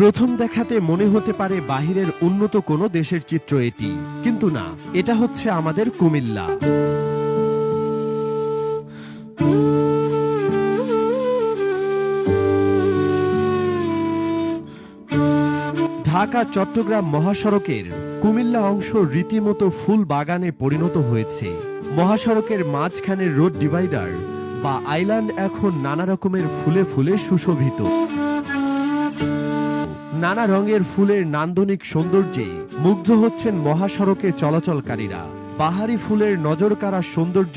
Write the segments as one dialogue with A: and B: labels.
A: প্রথম দেখাতে মনে হতে পারে বাহিরের উন্নত কোনো দেশের চিত্র এটি, কিন্তু না, এটা হচ্ছে আমাদের কুমিল্লা। ঢাকা চট্টগ্রাম মহাসড়কের কুমিল্লা অংশ রীতিমতো ফুল বাগানে পরিণত হয়েছে। মহাসড়কের মাঝখানের রোড ডিভাইডার বা আইল্যান্ড এখন নানা রকমের ফুলে ফুলে সুশোভিত। নানা রঙের ফুলের নান্দনিক সৌন্দর্যে মুগ্ধ হচ্ছেন মহাসড়কে চলাচলকারীরা। বাহারি ফুলের নজরকাড়া সৌন্দর্য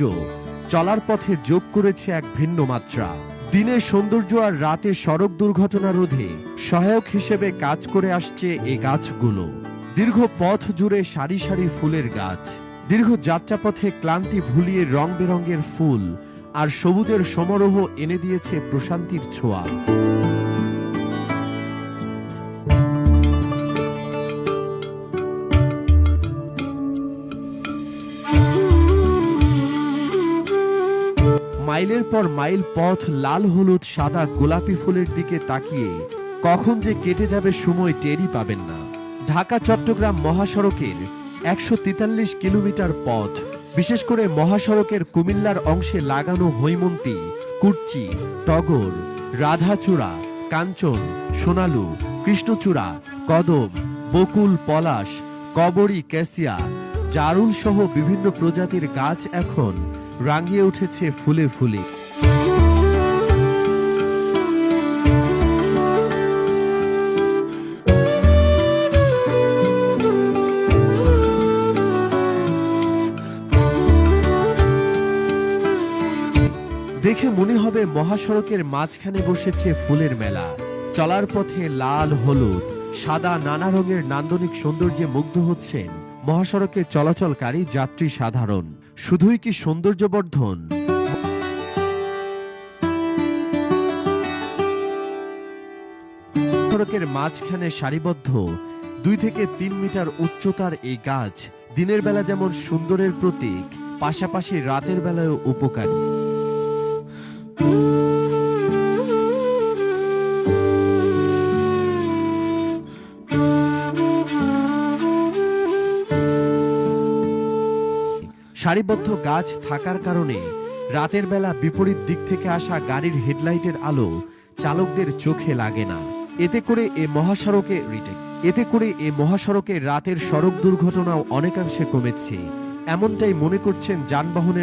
A: চলার পথে যোগ করেছে এক ভিন্ন মাত্রা। দিনের সৌন্দর্য আর রাতে সড়ক দুর্ঘটনা রোধে সহায়ক হিসেবে কাজ করে আসছে এই গাছগুলো। দীর্ঘ পথ জুড়ে সারি সারি ফুলের গাছ, দীর্ঘ যাত্রাপথে ক্লান্তি ভুলিয়ে রং বেরঙের ফুল আর সবুজের সমারোহ এনে দিয়েছে প্রশান্তির ছোঁয়া। মাইলের পর মাইল পথ লাল হলুদ সাদা গোলাপি ফুলের দিকে তাকিয়ে কখন যে কেটে যাবে সময় টেরই পাবেন না। ঢাকা চট্টগ্রাম মহাসড়কের ১৪৩ কিলোমিটার পথ, বিশেষ করে মহাসড়কের কুমিল্লার অংশে লাগানো হৈমন্তী, কুর্চি, টগর, রাধাচূড়া, কাঞ্চন, সোনালু, কৃষ্ণচূড়া, কদম, বকুল, পলাশ, কবরী, ক্যাসিয়া, জারুল সহ বিভিন্ন প্রজাতির গাছ এখন রাঙিয়ে উঠেছে ফুলে ফুলে। দেখে মনে হবে মহাসড়কের মাঝখানে বসেছে ফুলের মেলা। চলার পথে লাল হলুদ সাদা নানা রঙের নান্দনিক সৌন্দর্যে মুগ্ধ হচ্ছেন মহাসড়কে চলাচলকারী যাত্রী সাধারণ। শুধুই কি সৌন্দর্যবর্ধন, সড়কের মাঝখানে সারিবদ্ধ ২ থেকে ৩ মিটার উচ্চতার এই গাছ দিনের বেলা যেমন সুন্দরের প্রতীক, পাশাপাশি রাতের বেলায়ও উপকারী। সারিবদ্ধ গাছ থাকার কারণে রাতের বেলা বিপরীত দিক থেকে আসা গাড়ির হেডলাইটের আলো চালকদের চোখে লাগে না। এতে করে এ মহাসড়কে রাতের সড়ক দুর্ঘটনাও অনেকাংশে কমেছে, এমনটাই মনে করছেন যানবাহনের